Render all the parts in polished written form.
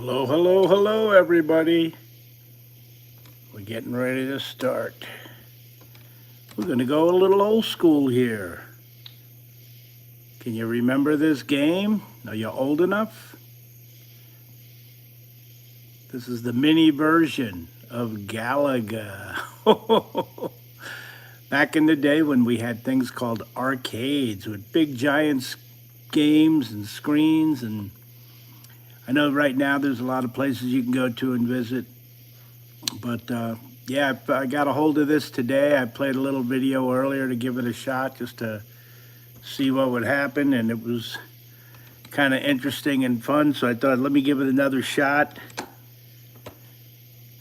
Hello, hello, hello, everybody. We're getting ready to start. We're going to go a little old school here. Can you remember this game? Are you old enough? This is the mini version of Galaga. Back in the day when we had things called arcades with big giant games and screens, and I know right now there's a lot of places you can go to and visit. But yeah, I got a hold of this today. I played a little video earlier to give it a shot just to see what would happen, and it was kind of interesting and fun. So I thought, let me give it another shot.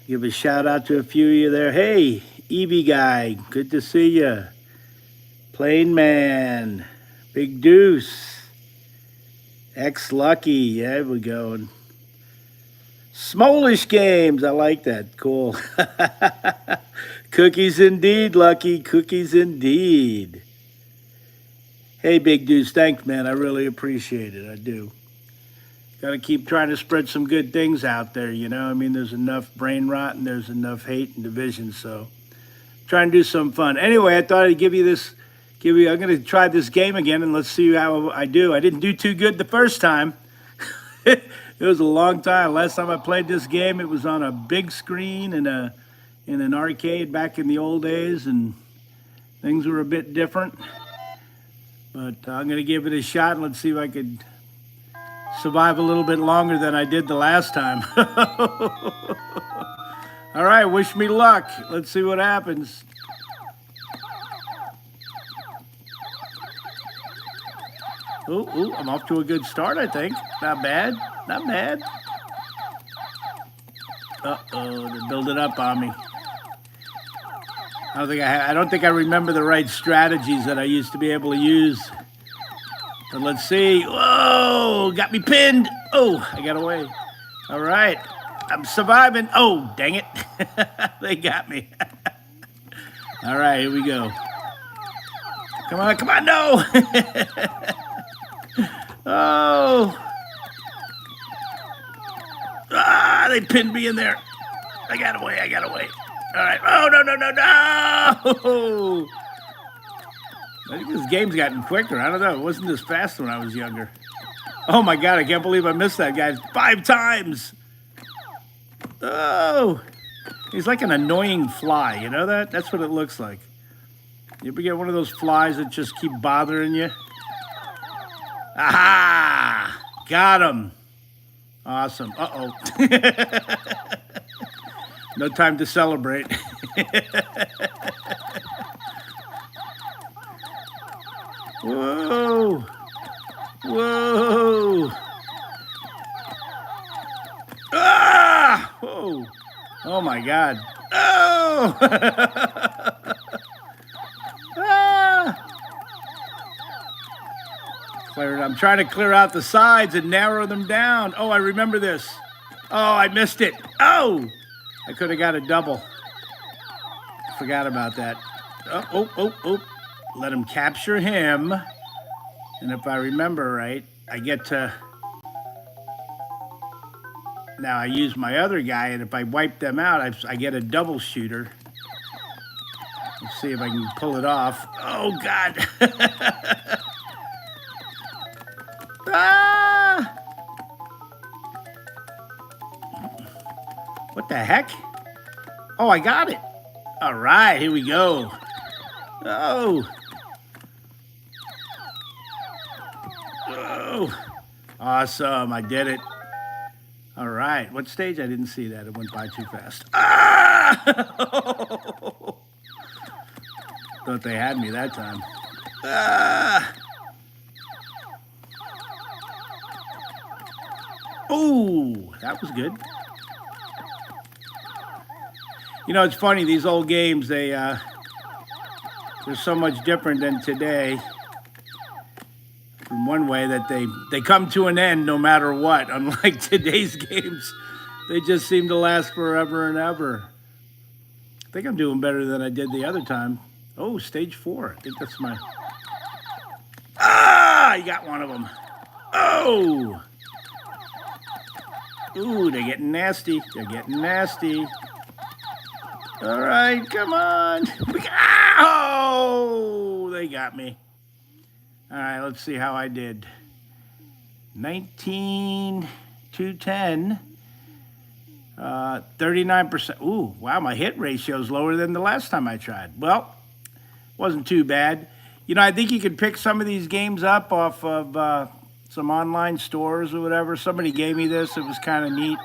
Give a shout out to a few of you there. Hey, Evie guy, good to see you. Plain Man, Big Deuce, X Lucky, there we go. And Smallish Games, I like that. Cool. Cookies indeed, Lucky. Cookies indeed. Hey, Big Deuce, thanks, man. I really appreciate it. I do. Got to keep trying to spread some good things out there, you know. I mean, there's enough brain rot and there's enough hate and division, so try and do some fun. Anyway, I thought I'd give you this. I'm going to try this game again, and let's see how I do. I didn't do too good the first time. It was a long time. Last time I played this game, it was on a big screen in an arcade back in the old days, and things were a bit different. But I'm going to give it a shot, and let's see if I could survive a little bit longer than I did the last time. All right, wish me luck. Let's see what happens. Ooh, I'm off to a good start, I think. Not bad, not bad. Uh-oh, they're building up on me. I don't think I remember the right strategies that I used to be able to use. But let's see. Whoa, got me pinned. Oh, I got away. All right, I'm surviving. Oh, dang it. They got me. All right, here we go. Come on, no. Oh. Ah, they pinned me in there. I got away. All right. Oh, no. I think this game's gotten quicker. I don't know. It wasn't this fast when I was younger. Oh, my God. I can't believe I missed that guy 5 times. Oh. He's like an annoying fly. You know that? That's what it looks like. You ever get one of those flies that just keep bothering you? Aha! Got him. Awesome. Uh-oh. No time to celebrate. Whoa. Ah! Whoa. Oh, my God. Oh! I'm trying to clear out the sides and narrow them down. Oh, I remember this. Oh, I missed it. Oh, I could have got a double. Forgot about that. Oh. Let him capture him. And if I remember right, I get to... Now I use my other guy, and if I wipe them out, I get a double shooter. Let's see if I can pull it off. Oh, God. Ah! What the heck? Oh, I got it. All right, here we go. Oh. Awesome, I did it. All right, what stage? I didn't see that. It went by too fast. Ah! Thought they had me that time. Ah! Oh, that was good. You know, it's funny, these old games, they're so much different than today. In one way that they come to an end no matter what. Unlike today's games, they just seem to last forever and ever. I think I'm doing better than I did the other time. Oh, stage 4. I think that's my... Ah, I got one of them. Oh! Ooh, they're getting nasty. They're getting nasty. All right, come on. Oh, they got me. All right, let's see how I did. 19 to 10. 39%. Ooh, wow, my hit ratio is lower than the last time I tried. Well, wasn't too bad. You know, I think you could pick some of these games up off of some online stores or whatever. Somebody gave me this. It was kind of neat.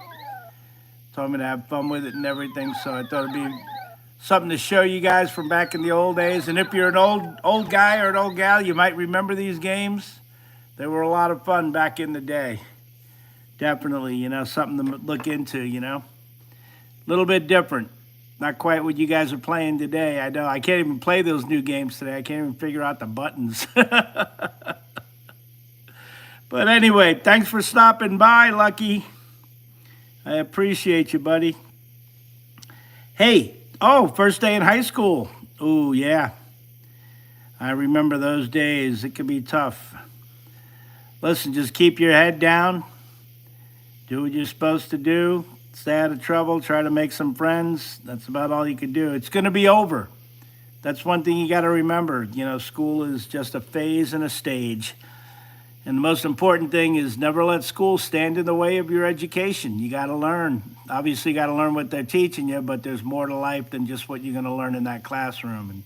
Told me to have fun with it and everything. So I thought it'd be something to show you guys from back in the old days. And if you're an old guy or an old gal, you might remember these games. They were a lot of fun back in the day. Definitely, you know, something to look into, you know. A little bit different. Not quite what you guys are playing today. I know I can't even play those new games today. I can't even figure out the buttons. But anyway, thanks for stopping by, Lucky. I appreciate you, buddy. Hey, first day in high school. Oh, yeah. I remember those days. It can be tough. Listen, just keep your head down. Do what you're supposed to do. Stay out of trouble. Try to make some friends. That's about all you can do. It's going to be over. That's one thing you got to remember. You know, school is just a phase and a stage. And the most important thing is never let school stand in the way of your education. You got to learn. Obviously, you got to learn what they're teaching you, but there's more to life than just what you're going to learn in that classroom. And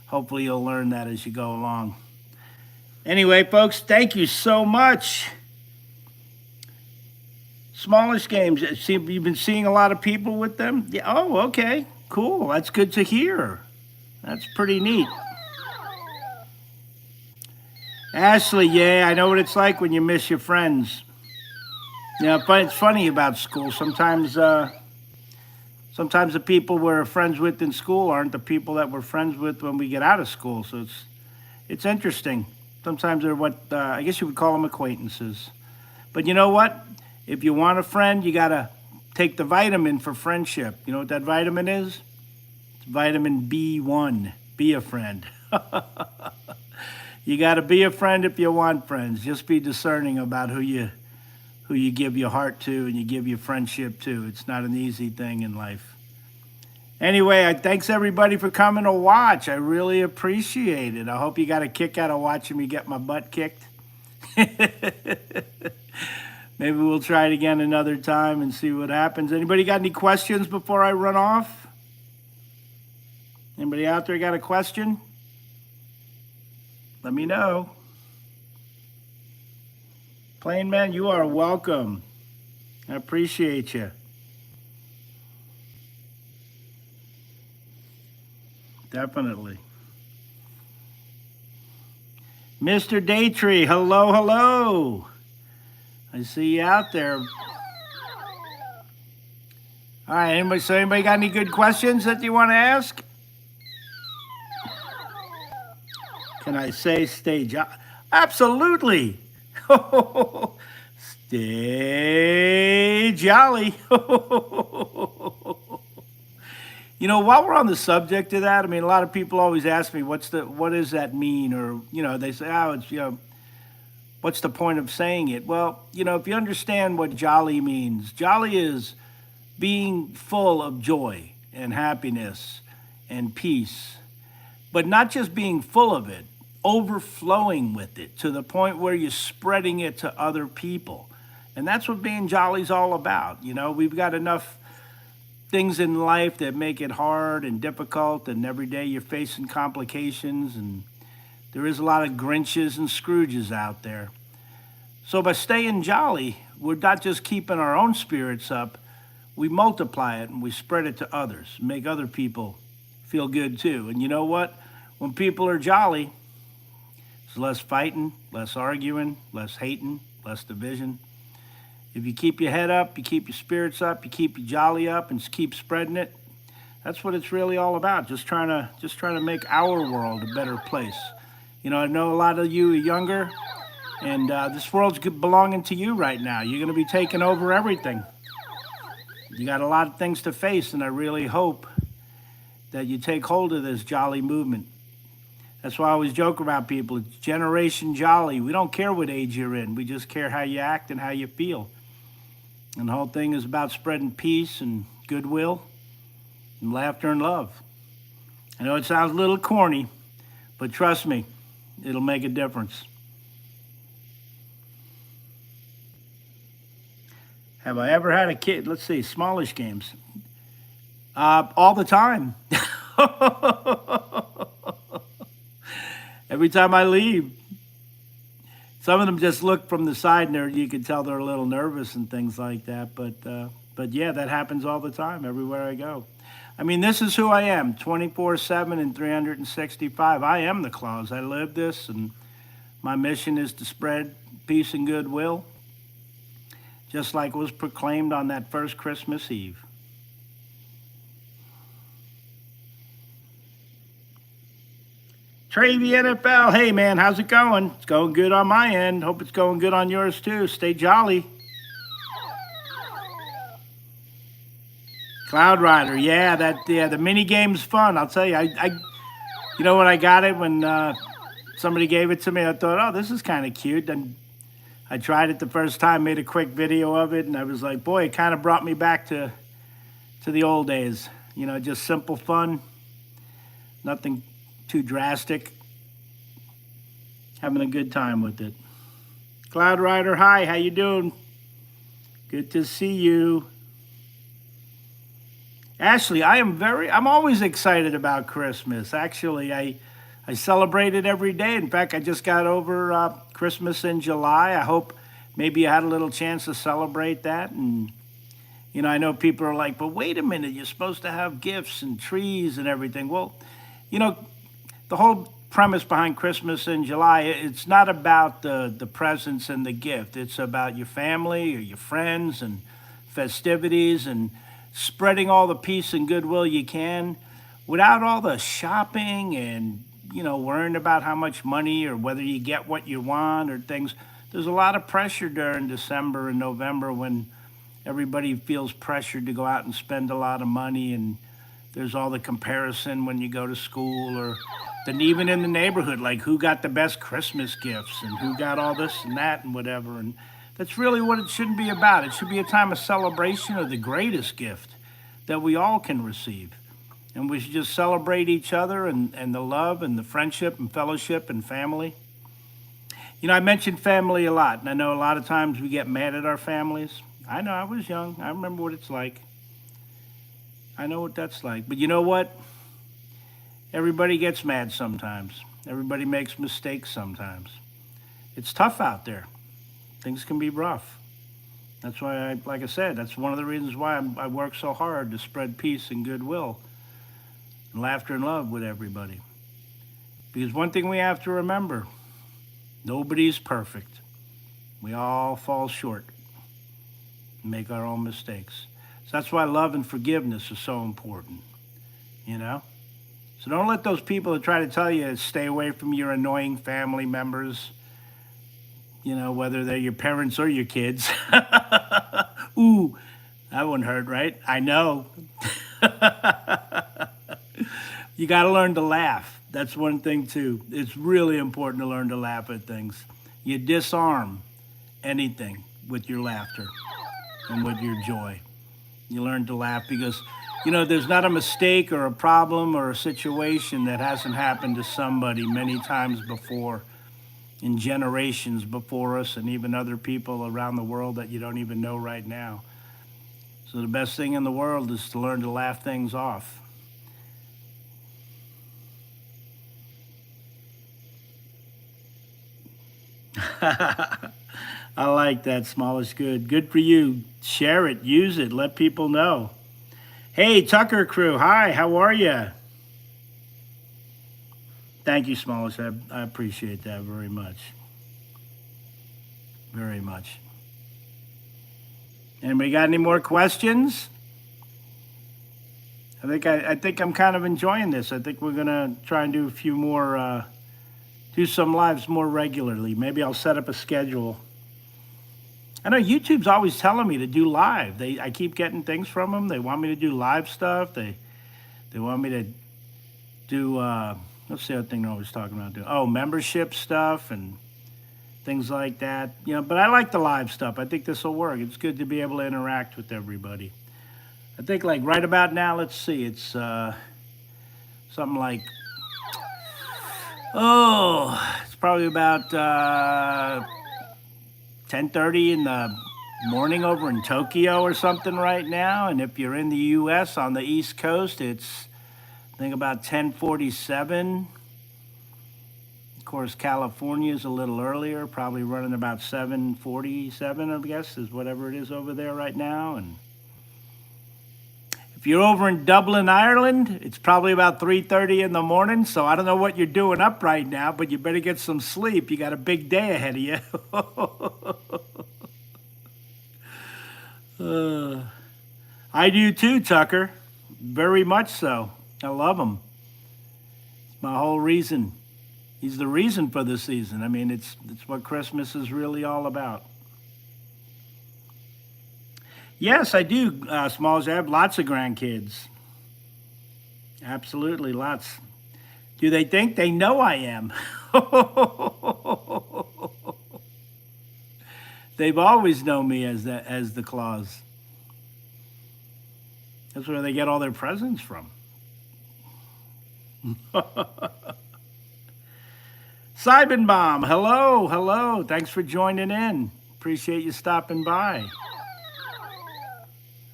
hopefully you'll learn that as you go along. Anyway, folks, thank you so much. Smallish games. You've been seeing a lot of people with them? Yeah. Oh, okay. Cool. That's good to hear. That's pretty neat. Ashley, yeah, I know what it's like when you miss your friends. Yeah, but it's funny about school. Sometimes the people we're friends with in school aren't the people that we're friends with when we get out of school. So it's interesting. Sometimes they're what I guess you would call them acquaintances. But you know what? If you want a friend, you got to take the vitamin for friendship. You know what that vitamin is? It's vitamin B1. Be a friend. You got to be a friend if you want friends. Just be discerning about who you give your heart to and you give your friendship to. It's not an easy thing in life. Anyway, thanks everybody for coming to watch. I really appreciate it. I hope you got a kick out of watching me get my butt kicked. Maybe we'll try it again another time and see what happens. Anybody got any questions before I run off? Anybody out there got a question? Let me know. Plain Man, you are welcome. I appreciate you. Definitely. Mr. Daytree, hello, hello. I see you out there. All right, anybody got any good questions that you want to ask? Can I say stay jolly? Absolutely. Stay jolly. You know, while we're on the subject of that, I mean, a lot of people always ask me, what does that mean? Or, you know, they say, it's, you know, what's the point of saying it? Well, you know, if you understand what jolly means, jolly is being full of joy and happiness and peace, but not just being full of it, overflowing with it to the point where you're spreading it to other people. And that's what being jolly is all about. You know, we've got enough things in life that make it hard and difficult, and every day you're facing complications, and there is a lot of Grinches and Scrooges out there. So by staying jolly, we're not just keeping our own spirits up, we multiply it and we spread it to others, make other people feel good too. And you know what? When people are jolly, there's less fighting, less arguing, less hating, less division. If you keep your head up, you keep your spirits up, you keep your jolly up, and keep spreading it, that's what it's really all about. Just trying to make our world a better place. You know, I know a lot of you are younger, and this world's belonging to you right now. You're going to be taking over everything. You got a lot of things to face, and I really hope that you take hold of this jolly movement. That's why I always joke about people. It's Generation Jolly. We don't care what age you're in. We just care how you act and how you feel. And the whole thing is about spreading peace and goodwill and laughter and love. I know it sounds a little corny, but trust me, it'll make a difference. Have I ever had a kid? Let's see, smallish games. All the time. Every time I leave. Some of them just look from the side, and you can tell they're a little nervous and things like that. But yeah, that happens all the time everywhere I go. I mean, this is who I am, 24/7 and 365. I am the Klause. I live this, and my mission is to spread peace and goodwill, just like was proclaimed on that first Christmas Eve. Travy NFL, hey man, how's it going? It's going good on my end. Hope it's going good on yours too. Stay jolly. Cloud Rider, yeah, the mini game's fun. I'll tell you, you know, when I got it, when somebody gave it to me, I thought, oh, this is kind of cute. And I tried it the first time, made a quick video of it, and I was like, boy, it kind of brought me back to the old days. You know, just simple fun, nothing too drastic. Having a good time with it. Cloud Rider, hi, how you doing? Good to see you. Ashley, I'm always excited about Christmas. Actually, I celebrate it every day. In fact, I just got over Christmas in July. I hope maybe you had a little chance to celebrate that. And, you know, I know people are like, but wait a minute, you're supposed to have gifts and trees and everything. Well, you know, the whole premise behind Christmas in July, it's not about the presents and the gift. It's about your family or your friends and festivities and spreading all the peace and goodwill you can without all the shopping and, you know, worrying about how much money or whether you get what you want or things. There's a lot of pressure during December and November when everybody feels pressured to go out and spend a lot of money, and there's all the comparison when you go to school, or then even in the neighborhood, like who got the best Christmas gifts and who got all this and that and whatever. And that's really what it shouldn't be about. It should be a time of celebration of the greatest gift that we all can receive. And we should just celebrate each other and the love and the friendship and fellowship and family. You know, I mentioned family a lot, and I know a lot of times we get mad at our families. I know, I was young. I remember what it's like. I know what that's like. But you know what? Everybody gets mad sometimes. Everybody makes mistakes sometimes. It's tough out there. Things can be rough. That's why, like I said, that's one of the reasons why I work so hard to spread peace and goodwill and laughter and love with everybody. Because one thing we have to remember, nobody's perfect. We all fall short and make our own mistakes. So that's why love and forgiveness is so important, you know? So don't let those people that try to tell you to stay away from your annoying family members, you know, whether they're your parents or your kids. Ooh, that wouldn't hurt, right? I know. You got to learn to laugh. That's one thing, too. It's really important to learn to laugh at things. You disarm anything with your laughter and with your joy. You learn to laugh because, you know, there's not a mistake or a problem or a situation that hasn't happened to somebody many times before, in generations before us, and even other people around the world that you don't even know right now. So the best thing in the world is to learn to laugh things off. I like that, Smallish. Good. Good for you. Share it, use it, let people know. Hey, Tucker Crew. Hi, how are you? Thank you, Smallish. I appreciate that very much. Very much. Anybody got any more questions? I think I'm kind of enjoying this. I think we're gonna try and do a few more, do some lives more regularly. Maybe I'll set up a schedule. I know YouTube's always telling me to do live. I keep getting things from them. They want me to do live stuff. They want me to do what's the other thing they're always talking about doing? Oh, membership stuff and things like that. But I like the live stuff. I think this will work. It's good to be able to interact with everybody. I think like right about now, let's see, it's something like, it's probably about 10:30 in the morning over in Tokyo or something right now. And if you're in the U.S. on the East Coast, it's I think about 10:47. Of course, California is a little earlier, probably running about 7:47, I guess, is whatever it is over there right now. And if you're over in Dublin, Ireland, it's probably about 3:30 in the morning. So I don't know what you're doing up right now, but you better get some sleep. You got a big day ahead of you. I do too, Tucker. Very much so. I love him. It's my whole reason. He's the reason for the season. I mean, it's what Christmas is really all about. Yes, I do, Smalls. I have lots of grandkids. Absolutely, lots. Do they think they know I am? They've always known me as the Klause. That's where they get all their presents from. Cybenbaum, hello, hello. Thanks for joining in. Appreciate you stopping by.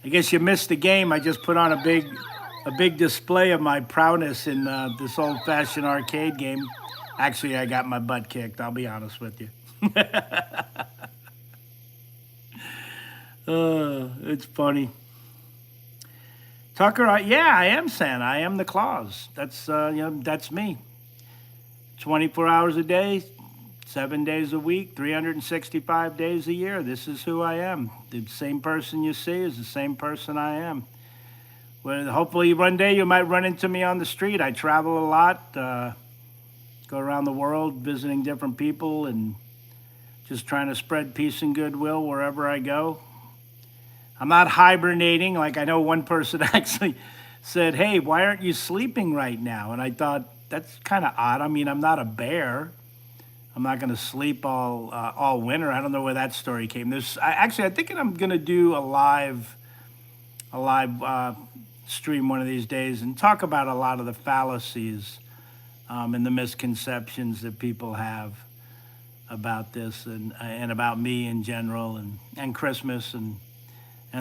I guess you missed the game. I just put on a big display of my prowess in this old-fashioned arcade game. Actually, I got my butt kicked. I'll be honest with you. It's funny. Tucker, yeah, I am Santa. I am the Klause. That's me. 24 hours a day, 7 days a week, 365 days a year. This is who I am. The same person you see is the same person I am. Well, hopefully one day you might run into me on the street. I travel a lot, go around the world visiting different people and just trying to spread peace and goodwill wherever I go. I'm not hibernating. Like I know one person actually said, "Hey, why aren't you sleeping right now?" And I thought, that's kind of odd. I mean, I'm not a bear. I'm not going to sleep all winter. I don't know where that story came. I think I'm going to do a live stream one of these days and talk about a lot of the fallacies and the misconceptions that people have about this and about me in general and Christmas and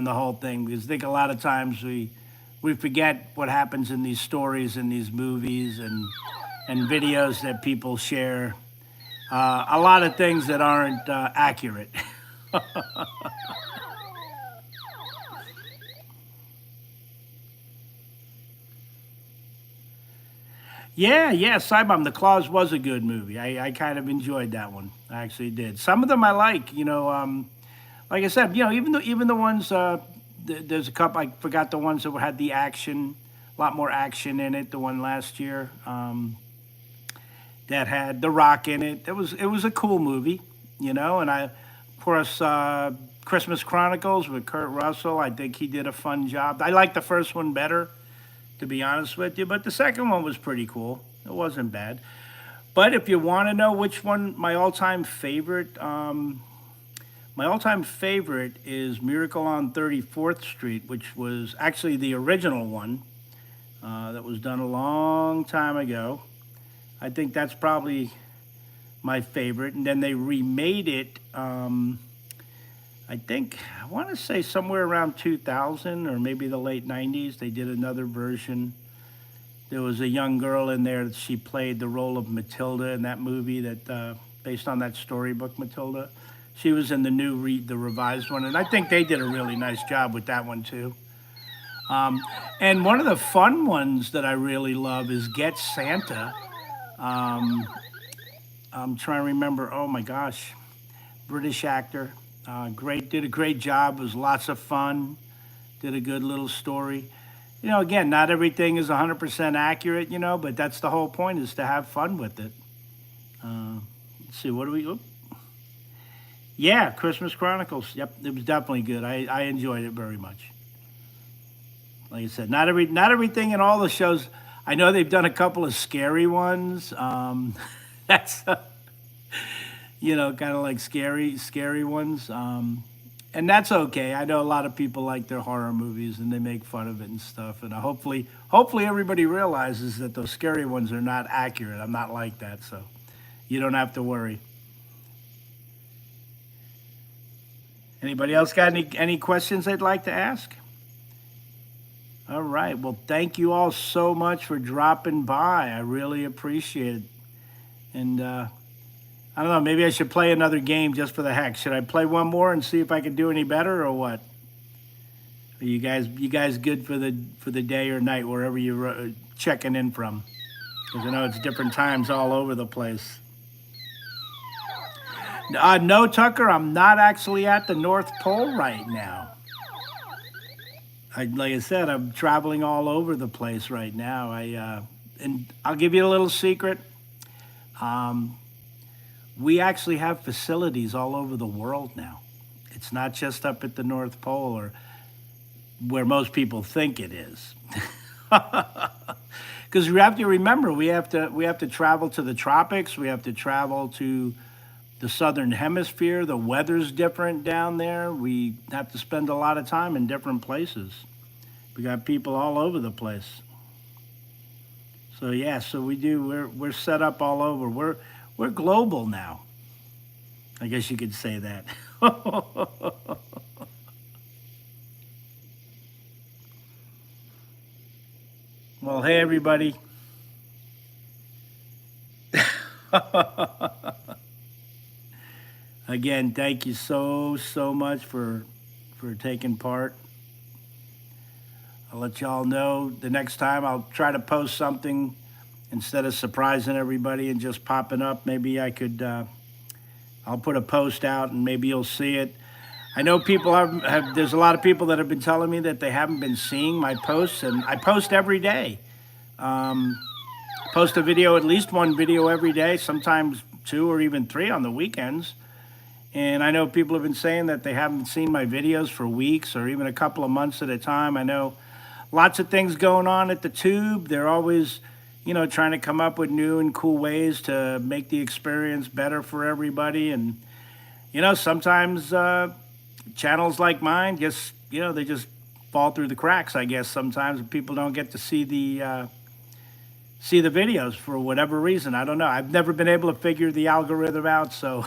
the whole thing. Because I think a lot of times we forget what happens in these stories and these movies and videos that people share. A lot of things that aren't accurate. Yeah, Cybom, The Claus was a good movie. I kind of enjoyed that one. I actually did. Some of them I like, like I said, even the ones, there's a couple, I forgot the ones that had the action, a lot more action in it, the one last year. That had The Rock in it. It was a cool movie, and of course, Christmas Chronicles with Kurt Russell. I think he did a fun job. I like the first one better, to be honest with you, but the second one was pretty cool. It wasn't bad. But if you want to know which one my all-time favorite is Miracle on 34th Street, which was actually the original one that was done a long time ago. I think that's probably my favorite. And then they remade it, I want to say somewhere around 2000 or maybe the late 90s. They did another version. There was a young girl in there that she played the role of Matilda in that movie that based on that storybook, Matilda. She was in the revised one. And I think they did a really nice job with that one too. And one of the fun ones that I really love is Get Santa. I'm trying to remember. Oh my gosh, British actor, did a great job. It was lots of fun. Did a good little story. Again, not everything is 100% accurate, but that's the whole point, is to have fun with it. Let's see, what do we? Yeah, Christmas Chronicles. Yep, it was definitely good. I enjoyed it very much. Like I said, not everything in all the shows. I know they've done a couple of scary ones. That's kind of like scary ones. And that's okay. I know a lot of people like their horror movies and they make fun of it and stuff. And hopefully everybody realizes that those scary ones are not accurate. I'm not like that, so you don't have to worry. Anybody else got any questions they'd like to ask? All right. Well, thank you all so much for dropping by. I really appreciate it. And I don't know. Maybe I should play another game just for the heck. Should I play one more and see if I can do any better, or what? Are you guys good for the day or night wherever you're checking in from? Because I know it's different times all over the place. No, Tucker, I'm not actually at the North Pole right now. Like I said, I'm traveling all over the place right now. And I'll give you a little secret. Um, we actually have facilities all over the world now. It's not just up at the North Pole or where most people think it is. Because you have to remember, we have to travel to the tropics. We have to travel to the southern hemisphere. The weather's different down there. We have to spend a lot of time in different places. We got people all over the place. So yeah, so we do. We're set up all over. We're global now. I guess you could say that. Well, hey everybody. Again, thank you so much for taking part. I'll let y'all know the next time I'll try to post something instead of surprising everybody and just popping up. Maybe I could I'll put a post out and maybe you'll see it. I know people there's a lot of people that have been telling me that they haven't been seeing my posts, and I post every day. Um, Post a video, at least one video every day, sometimes two or even three on the weekends. And I know people have been saying that they haven't seen my videos for weeks or even a couple of months at a time. I know lots of things going on at the tube. They're always, trying to come up with new and cool ways to make the experience better for everybody. And, sometimes channels like mine just, they just fall through the cracks, I guess, sometimes. People don't get to see the videos for whatever reason. I don't know. I've never been able to figure the algorithm out, so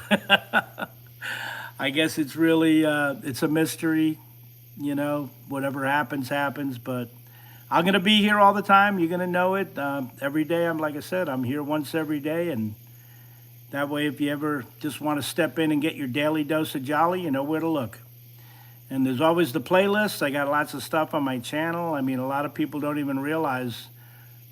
I guess it's really it's a mystery. Whatever happens, happens. But I'm gonna be here all the time. You're gonna know it every day. Like I said, I'm here once every day, and that way, if you ever just want to step in and get your daily dose of jolly, you know where to look. And there's always the playlists. I got lots of stuff on my channel. I mean, a lot of people don't even realize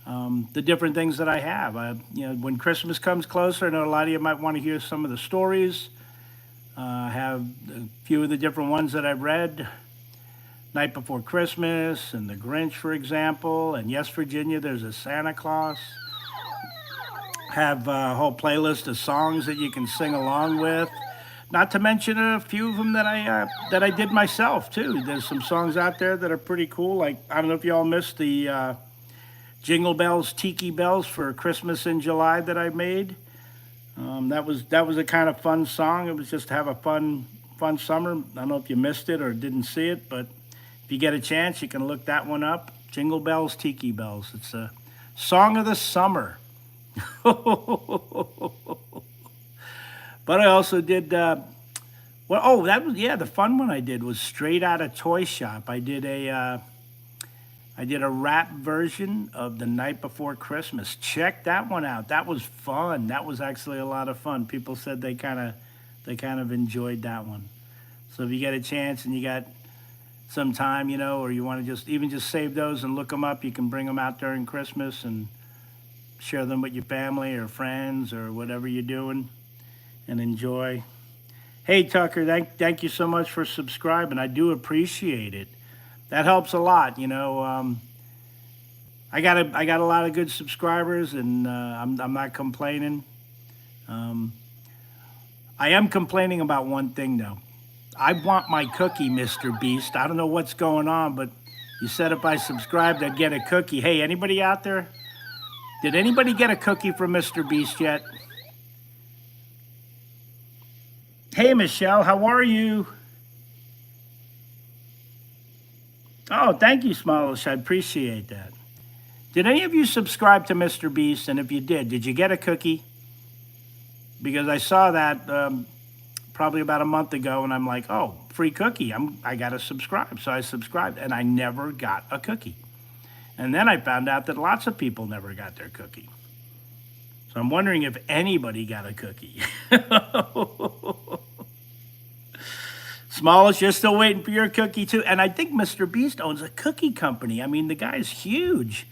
the different things that I have. When Christmas comes closer, I know a lot of you might want to hear some of the stories. I have a few of the different ones that I've read. Night Before Christmas and The Grinch, for example. And Yes, Virginia, There's a Santa Claus. Have a whole playlist of songs that you can sing along with. Not to mention a few of them that I did myself too. There's some songs out there that are pretty cool. Like, I don't know if y'all missed the Jingle Bells, Tiki Bells for Christmas in July that I made. That was a kind of fun song. It was just to have a fun summer. I don't know if you missed it or didn't see it, but if you get a chance, you can look that one up. Jingle Bells, Tiki Bells. It's a song of the summer. But I also did. The fun one I did was straight out of Toy Shop. I did a rap version of The Night Before Christmas. Check that one out. That was fun. That was actually a lot of fun. People said they kind of enjoyed that one. So if you get a chance and you got some time, or you want to just save those and look them up, you can bring them out during Christmas and share them with your family or friends or whatever you're doing and enjoy. Hey Tucker, thank you so much for subscribing. I do appreciate it. That helps a lot, I got a lot of good subscribers, and I'm not complaining. I am complaining about one thing though. I want my cookie, Mr. Beast. I don't know what's going on, but you said if I subscribed, I'd get a cookie. Hey, anybody out there? Did anybody get a cookie from Mr. Beast yet? Hey, Michelle, how are you? Oh, thank you, Smallish. I appreciate that. Did any of you subscribe to Mr. Beast? And if you did you get a cookie? Because I saw that probably about a month ago, and I'm like, oh, free cookie. I got to subscribe. So I subscribed, and I never got a cookie. And then I found out that lots of people never got their cookie. So I'm wondering if anybody got a cookie. Smallest, you're still waiting for your cookie too. And I think Mr. Beast owns a cookie company. I mean, the guy's huge.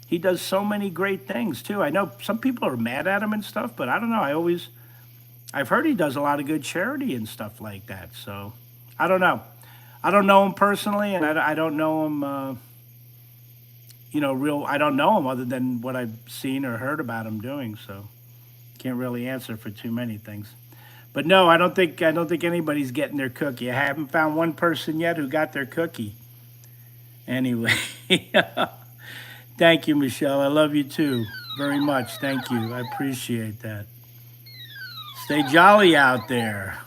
He does so many great things too. I know some people are mad at him and stuff, but I don't know. I've heard he does a lot of good charity and stuff like that. So I don't know. I don't know him personally, and I don't know him. I don't know him other than what I've seen or heard about him doing. So can't really answer for too many things. But no, I don't think anybody's getting their cookie. I haven't found one person yet who got their cookie. Anyway, thank you, Michelle. I love you too very much. Thank you. I appreciate that. Stay jolly out there.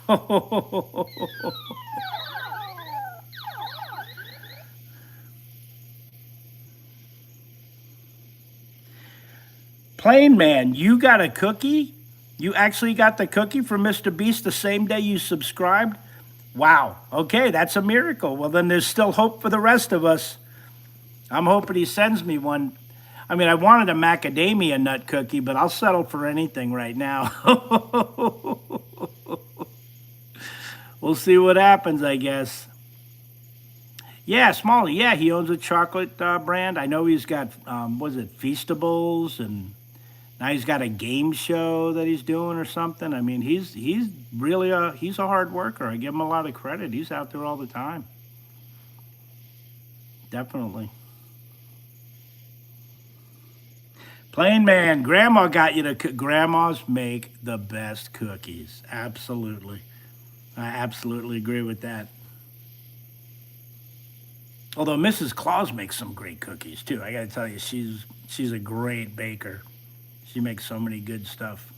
Plain man, you got a cookie? You actually got the cookie from Mr. Beast the same day you subscribed? Wow. Okay, that's a miracle. Well, then there's still hope for the rest of us. I'm hoping he sends me one. I mean, I wanted a macadamia nut cookie, but I'll settle for anything right now. We'll see what happens, I guess. Yeah, Smalley. Yeah, he owns a chocolate brand. I know he's got, was it Feastables, and now he's got a game show that he's doing or something. I mean, he's really he's a hard worker. I give him a lot of credit. He's out there all the time. Definitely. Plain man, grandma got you to cook. Grandmas make the best cookies. Absolutely. I absolutely agree with that. Although Mrs. Claus makes some great cookies too. I got to tell you, she's a great baker. She makes so many good stuff.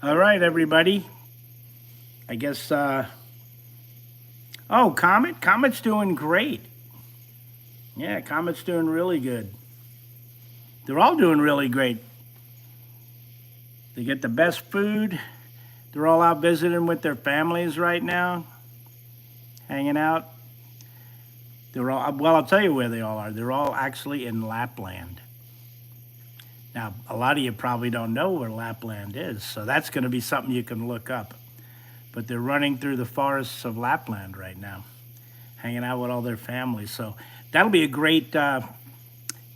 All right, everybody. I guess. Oh, Comet. Comet's doing great. Yeah, Comet's doing really good. They're all doing really great. They get the best food. They're all out visiting with their families right now, hanging out. They're all, well, I'll tell you where they all are. They're all actually in Lapland. Now, a lot of you probably don't know where Lapland is, so that's going to be something you can look up. But they're running through the forests of Lapland right now, hanging out with all their families. So that'll be a great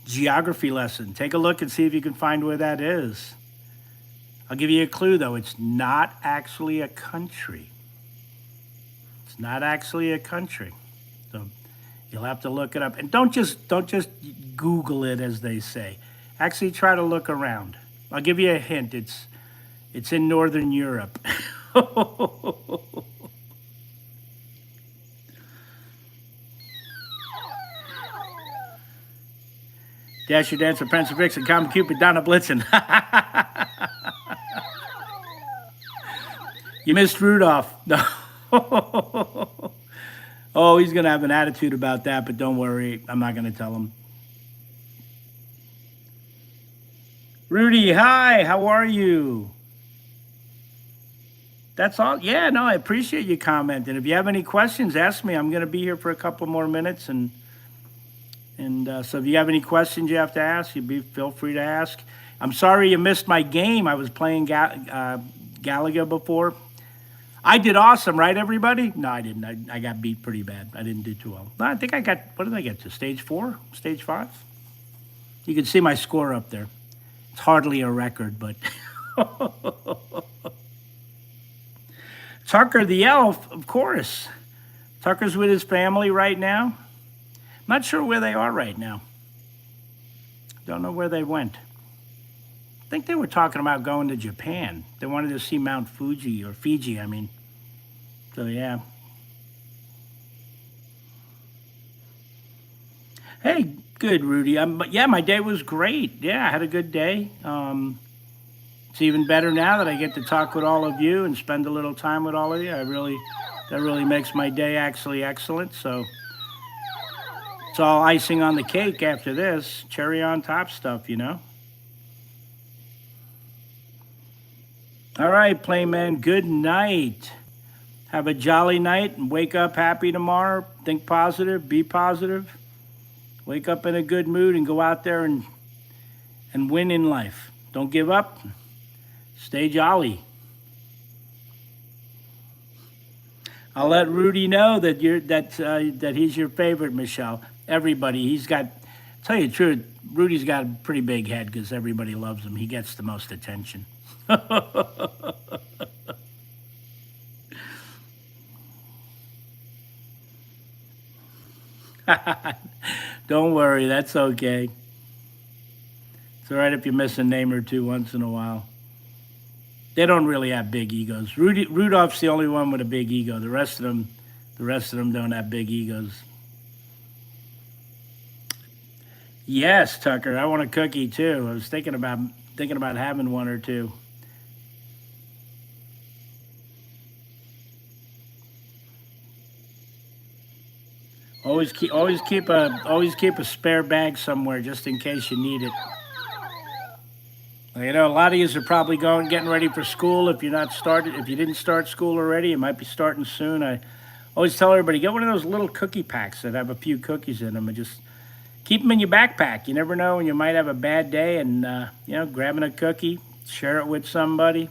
geography lesson. Take a look and see if you can find where that is. I'll give you a clue though. It's not actually a country. It's not actually a country. So you'll have to look it up. And don't just Google it, as they say. Actually try to look around. I'll give you a hint. It's in Northern Europe. Dasher Dancer, Prancer Vixen, Comet Cupid, Donna Blitzen. You missed Rudolph. No. Oh, he's going to have an attitude about that, but don't worry. I'm not going to tell him. Rudy, hi. How are you? That's all. Yeah, no, I appreciate you commenting. If you have any questions, ask me. I'm going to be here for a couple more minutes, and so if you have any questions you have to ask, feel free to ask. I'm sorry you missed my game. I was playing Galaga before. I did awesome, right, everybody? No, I didn't. I got beat pretty bad. I didn't do too well. No, I think I got, what did I get to? Stage 4? Stage 5? You can see my score up there. It's hardly a record, but... Tucker the elf, of course. Tucker's with his family right now. Not sure where they are right now. Don't know where they went. think they were talking about going to Japan. They wanted to see Mount Fuji or Fiji, I mean. So yeah. Hey, good, Rudy. Yeah, my day was great. Yeah, I had a good day. It's even better now that I get to talk with all of you and spend a little time with all of you. That really makes my day actually excellent. So it's all icing on the cake after this, cherry on top stuff, you know. All right, Playman. Good night. Have a jolly night and wake up happy tomorrow. Think positive. Be positive. Wake up in a good mood and go out there and win in life. Don't give up. Stay jolly. I'll let Rudy know that he's your favorite, Michelle. Everybody, he's got. Tell you the truth, Rudy's got a pretty big head because everybody loves him. He gets the most attention. Don't worry, that's okay. It's all right if you miss a name or two once in a while. They don't really have big egos. Rudolph's the only one with a big ego. The rest of them don't have big egos. Yes, Tucker, I want a cookie too. I was thinking about having one or two. Always keep a spare bag somewhere just in case you need it. Well, a lot of you are probably getting ready for school. If you didn't start school already, you might be starting soon. I always tell everybody get one of those little cookie packs that have a few cookies in them, and just keep them in your backpack. You never know when you might have a bad day, and grabbing a cookie, share it with somebody.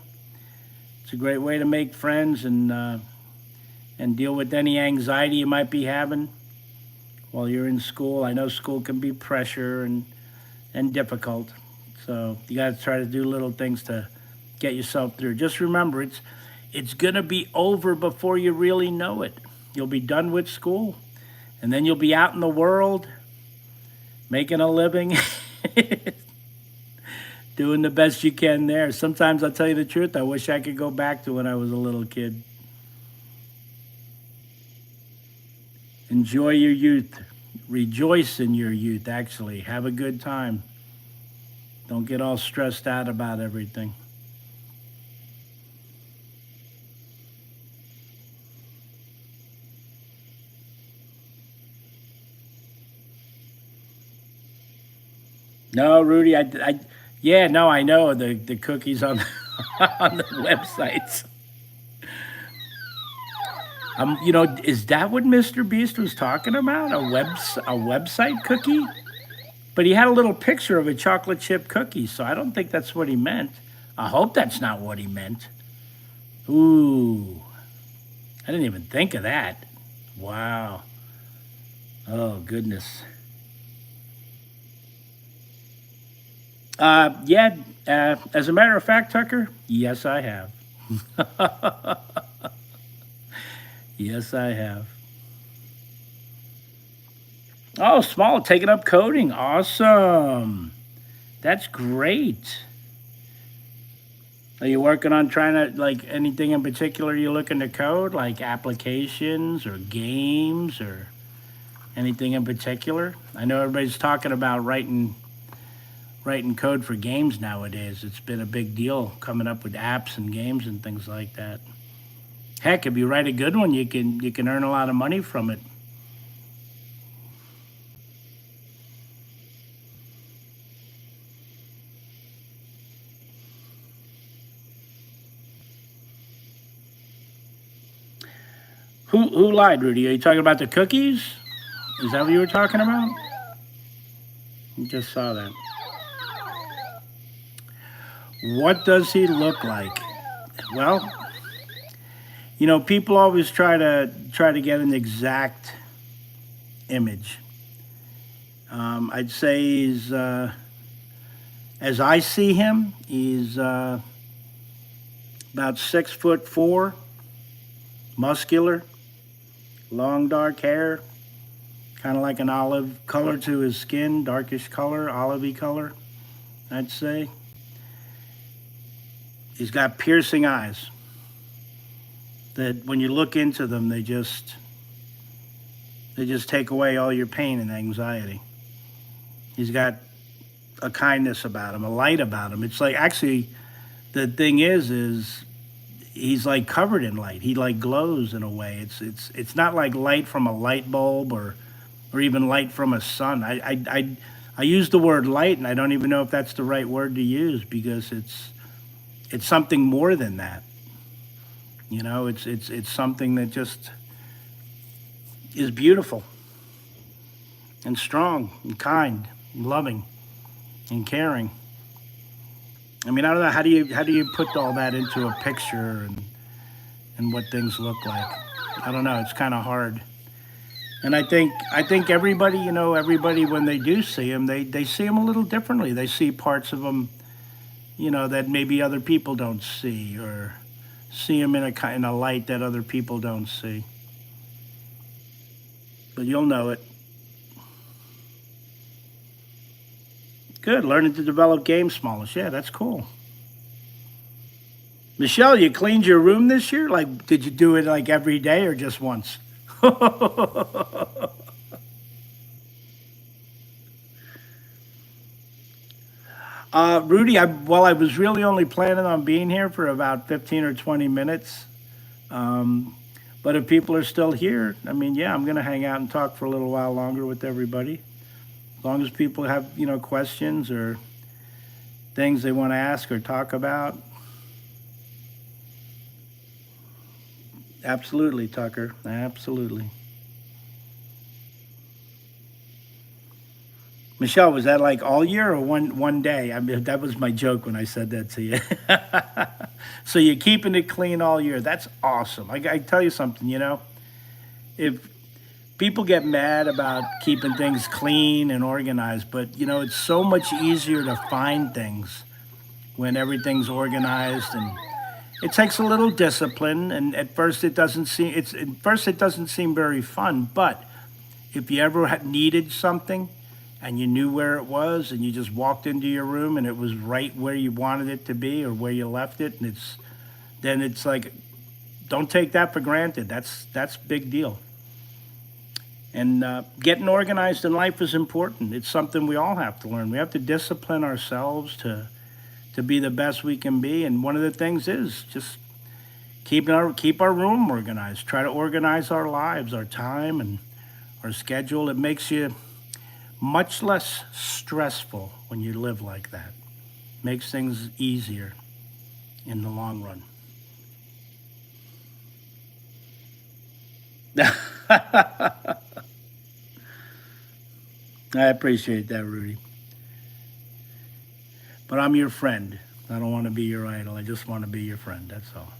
It's a great way to make friends and deal with any anxiety you might be having while you're in school. I know school can be pressure and difficult. So you got to try to do little things to get yourself through. Just remember, it's going to be over before you really know it. You'll be done with school, and then you'll be out in the world making a living, doing the best you can there. Sometimes I'll tell you the truth, I wish I could go back to when I was a little kid. Enjoy your youth. Rejoice in your youth, actually. Have a good time. Don't get all stressed out about everything. No, Rudy, yeah, no, I know the cookies on on the websites. Is that what Mr. Beast was talking about? A website cookie? But he had a little picture of a chocolate chip cookie, so I don't think that's what he meant. I hope that's not what he meant. Ooh, I didn't even think of that. Wow. Oh, goodness. Yeah, as a matter of fact, Tucker, yes, I have. Yes, I have. Oh, small, taking up coding. Awesome. That's great. Are you working on trying to, like, anything in particular you're looking to code, like applications or games or anything in particular? I know everybody's talking about writing code for games nowadays. It's been a big deal coming up with apps and games and things like that. Heck, if you write a good one, you can earn a lot of money from it. Who lied, Rudy? Are you talking about the cookies? Is that what you were talking about? I just saw that. What does he look like? Well, people always try to get an exact image. I'd say as I see him, he's about 6'4", muscular, long dark hair, kind of like an olive color to his skin, darkish color, olivey color, I'd say. He's got piercing eyes that when you look into them, they just take away all your pain and anxiety. He's got a kindness about him, a light about him. It's like actually the thing is he's like covered in light. He like glows in a way. It's not like light from a light bulb or even light from a sun. I use the word light, and I don't even know if that's the right word to use because it's something more than that. You know, it's something that just is beautiful and strong and kind and loving and caring. I mean, I don't know how do you put all that into a picture and what things look like. I don't know. It's kind of hard. And I think everybody, everybody when they do see him, they see him a little differently. They see parts of him, that maybe other people don't see, or see him in a light that other people don't see. But you'll know it. Good, learning to develop game smallest. Yeah, that's cool. Michelle, you cleaned your room this year? Like, did you do it like every day or just once? Rudy, I was really only planning on being here for about 15 or 20 minutes. Um, but if people are still here, I mean, yeah, I'm going to hang out and talk for a little while longer with everybody. As long as people have, questions or things they want to ask or talk about. Absolutely, Tucker. Absolutely. Michelle, was that like all year or one day? I mean, that was my joke when I said that to you. So you're keeping it clean all year. That's awesome. I tell you something, if people get mad about keeping things clean and organized, but it's so much easier to find things when everything's organized, and it takes a little discipline, and at first it doesn't seem very fun, but if you ever needed something and you knew where it was and you just walked into your room and it was right where you wanted it to be or where you left it, and it's like, don't take that for granted. That's big deal. And getting organized in life is important. It's something we all have to learn. We have to discipline ourselves to be the best we can be. And one of the things is just keep our room organized. Try to organize our lives, our time, and our schedule. It makes you much less stressful when you live like that. Makes things easier in the long run. I appreciate that, Rudy. But I'm your friend. I don't want to be your idol. I just want to be your friend. That's all.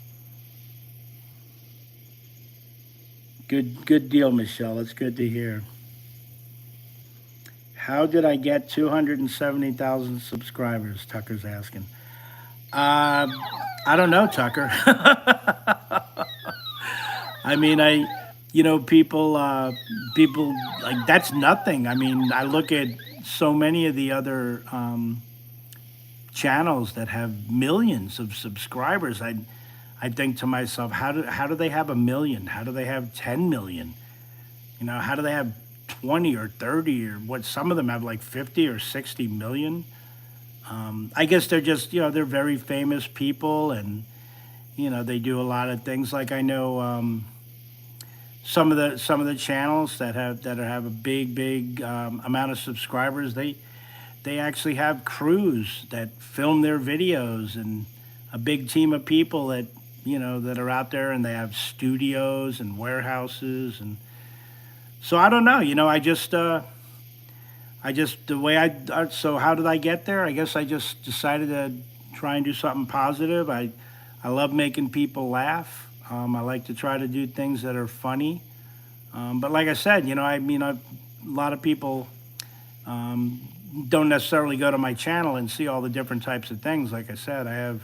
Good deal, Michelle. It's good to hear. How did I get 270,000 subscribers? Tucker's asking. Uh, I don't know, Tucker. I mean, people like that's nothing. I mean, I look at so many of the other channels that have millions of subscribers. I think to myself, how do they have a million? How do they have 10 million? How do they have 20 or 30 or what? Some of them have like 50 or 60 million. I guess they're just, they're very famous people, and they do a lot of things. Like I know some of the channels that have a big amount of subscribers. They actually have crews that film their videos, and a big team of people that are out there, and they have studios and warehouses. And so I don't know. The way so how did I get there? I guess I just decided to try and do something positive. I love making people laugh. I like to try to do things that are funny. But like I said, a lot of people don't necessarily go to my channel and see all the different types of things. Like I said, I have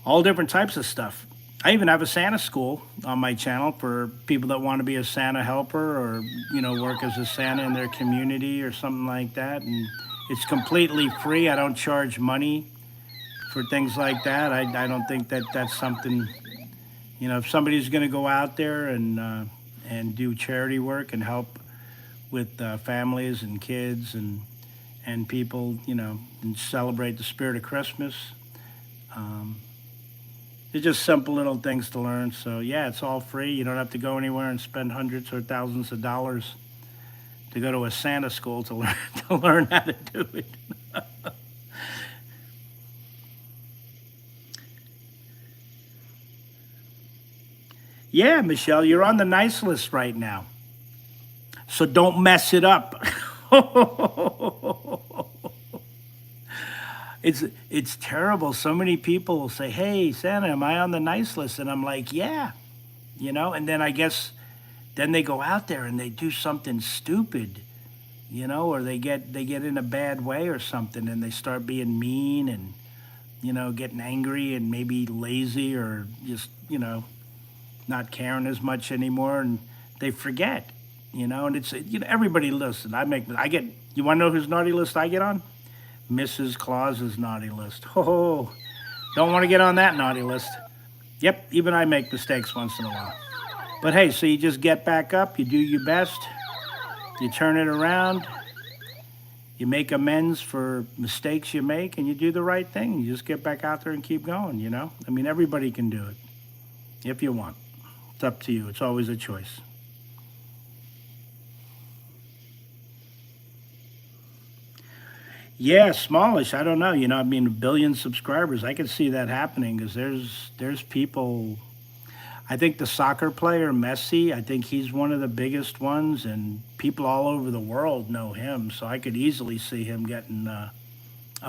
all different types of stuff. I even have a Santa school on my channel for people that want to be a Santa helper, or work as a Santa in their community or something like that. And it's completely free. I don't charge money for things like that. I don't think that that's something, if somebody's going to go out there and do charity work and help with families and kids and people, and celebrate the spirit of Christmas. Um, it's just simple little things to learn. So yeah, it's all free. You don't have to go anywhere and spend hundreds or thousands of dollars to go to a Santa school to learn to learn how to do it. Yeah, Michelle, you're on the nice list right now. So don't mess it up. it's terrible. So many people will say, "Hey, Santa, am I on the nice list?" And I'm like, "Yeah." And then I guess then they go out there and they do something stupid, or they get in a bad way or something and they start being mean and getting angry and maybe lazy or just, not caring as much anymore and they forget, and it's everybody listen. I get you want to know whose naughty list I get on? Mrs. Claus's naughty list. Oh, don't want to get on that naughty list. Yep, even I make mistakes once in a while. But hey, so you just get back up, you do your best, you turn it around, you make amends for mistakes you make, and you do the right thing. You just get back out there and keep going. I mean, everybody can do it if you want. It's up to you. It's always a choice. Yeah, smallish. I don't know. I mean, a billion subscribers. I could see that happening because there's people. I think the soccer player Messi. I think he's one of the biggest ones, and people all over the world know him. So I could easily see him getting a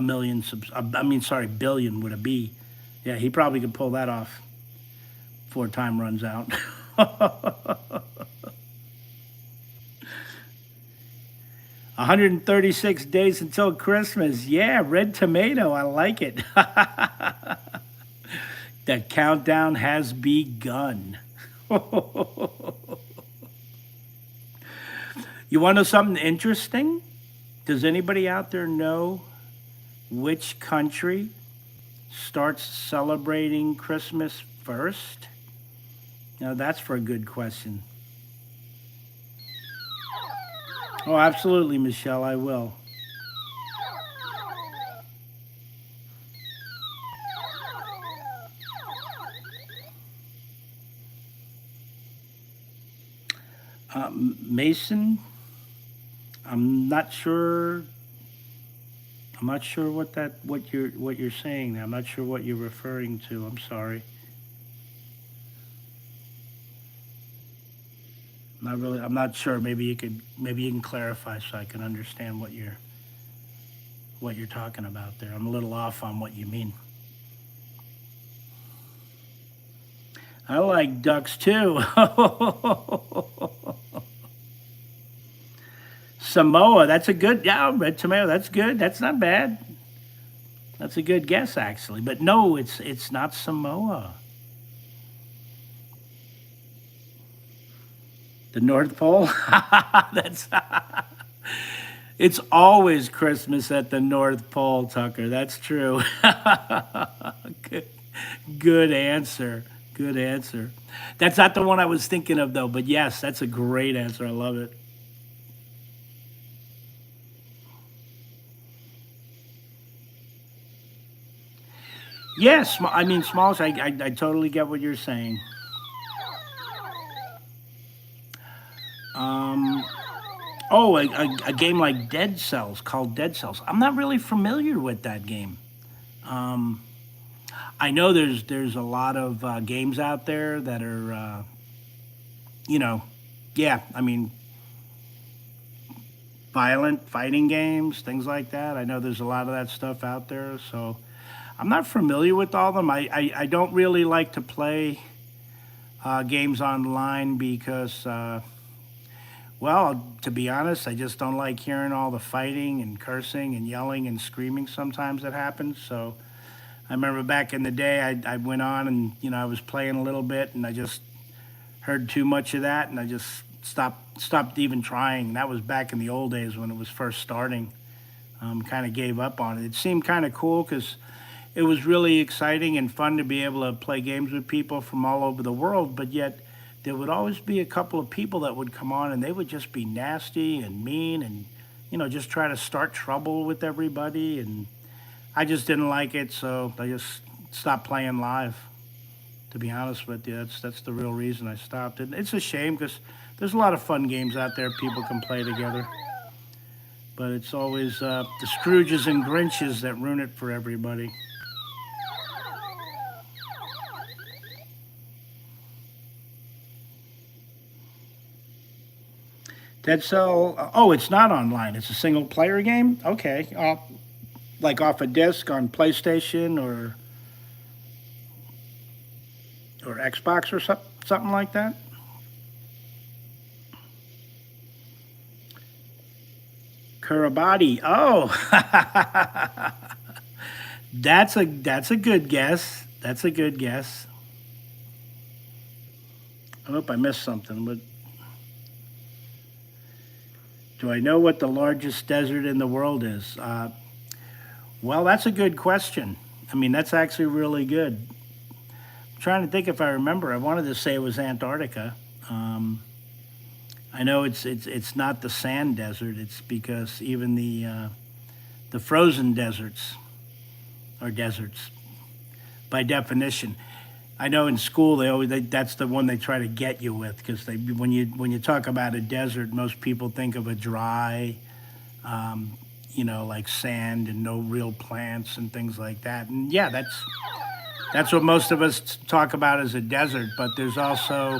million subs. I mean, sorry, billion with a B. Yeah, he probably could pull that off before time runs out. 136 days until Christmas. Yeah, red tomato. I like it. The countdown has begun. You want to know something interesting? Does anybody out there know which country starts celebrating Christmas first? Now, that's for a good question. Oh, absolutely, Michelle, I will. Mason, I'm not sure. I'm not sure what you're saying. I'm not sure what you're referring to. I'm sorry. Not really. I'm not sure. Maybe you can clarify so I can understand what you're talking about there. I'm a little off on what you mean. I like ducks too. Samoa, that's a good, yeah, red tomato, that's good. That's not bad. That's a good guess actually. But no, it's not Samoa. The North Pole? That's it's always Christmas at the North Pole, Tucker. That's true. good, good answer. Good answer. That's not the one I was thinking of though, but yes, that's a great answer. I love it. Yes, I mean smallish. I totally get what you're saying. Um, oh, a game like Dead Cells called Dead Cells. I'm not really familiar with that game. Um, I know there's a lot of games out there that are, you know, yeah. I mean, violent fighting games, things like that. I know there's a lot of that stuff out there. So I'm not familiar with all of them. I don't really like to play games online because, well, to be honest, I just don't like hearing all the fighting and cursing and yelling and screaming sometimes that happens. So I remember back in the day, I went on and, I was playing a little bit and I just heard too much of that and I just stopped even trying. That was back in the old days when it was first starting. Kind of gave up on it. It seemed kind of cool because it was really exciting and fun to be able to play games with people from all over the world. But yet, there would always be a couple of people that would come on and they would just be nasty and mean and, just try to start trouble with everybody. And I just didn't like it, so I just stopped playing live. To be honest with you, that's the real reason I stopped. And it's a shame because there's a lot of fun games out there people can play together. But it's always the Scrooges and Grinches that ruin it for everybody. Dead Cell. Oh, it's not online. It's a single player game. Okay, like off a disc on PlayStation or Xbox or something like that. Kurabati. Oh, that's a good guess. That's a good guess. I hope I missed something. But do I know what the largest desert in the world is? Well, that's a good question. I mean, that's actually really good. I'm trying to think if I remember. I wanted to say it was Antarctica. Um, I know it's not the sand desert. It's because even the frozen deserts are deserts by definition. I know in school that's the one they try to get you with because they when you talk about a desert, most people think of a dry, um, like sand and no real plants and things like that. And yeah, that's what most of us talk about as a desert. But there's also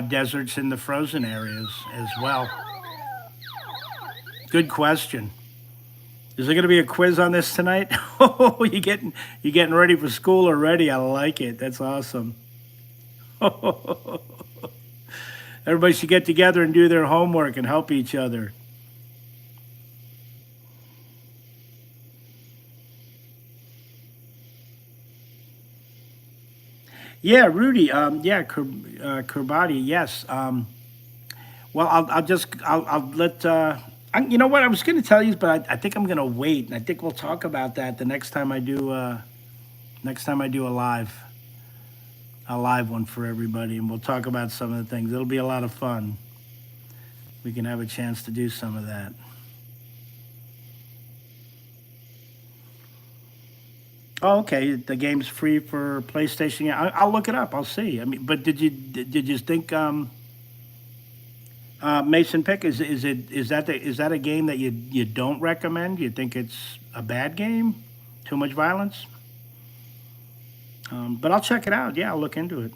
deserts in the frozen areas as well. Good question. Is there going to be a quiz on this tonight? Oh, you getting ready for school already? I like it. That's awesome. Everybody should get together and do their homework and help each other. Yeah, Rudy. Yeah, Kurbati. Yes. Well, I'll let. You know what I was going to tell you, but I think I'm going to wait, and I think we'll talk about that the next time I do. Next time I do a live one for everybody, and we'll talk about some of the things. It'll be a lot of fun. We can have a chance to do some of that. Oh, okay. The game's free for PlayStation. Yeah, I'll look it up. I'll see. I mean, but did you think Mason Pick is that a game that you don't recommend? You think it's a bad game? Too much violence? But I'll check it out. Yeah, I'll look into it.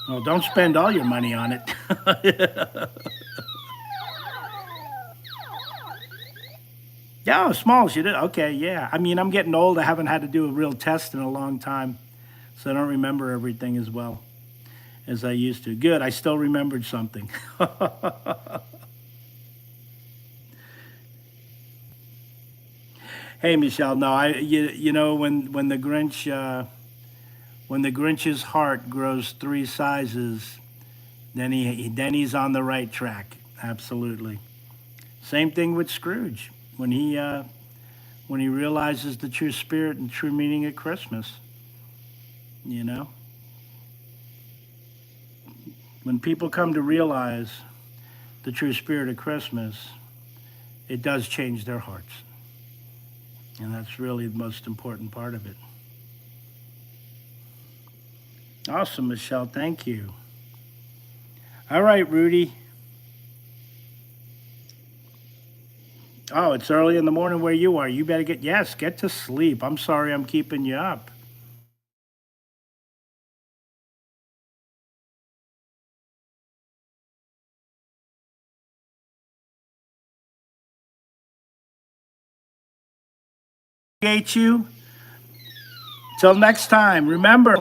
Well, don't spend all your money on it. Yeah, oh, small. You did. Okay, yeah. I mean, I'm getting old. I haven't had to do a real test in a long time, so I don't remember everything as well as I used to. Good. I still remembered something. Hey, Michelle. No, when the Grinch's heart grows three sizes, then he's on the right track. Absolutely. Same thing with Scrooge when he realizes the true spirit and true meaning of Christmas. You know, when people come to realize the true spirit of Christmas, it does change their hearts, and that's really the most important part of it. Awesome, Michelle. Thank you. All right, Rudy. Oh, it's early in the morning where you are. You better get to sleep. I'm sorry I'm keeping you up. Hate you. Till next time, remember.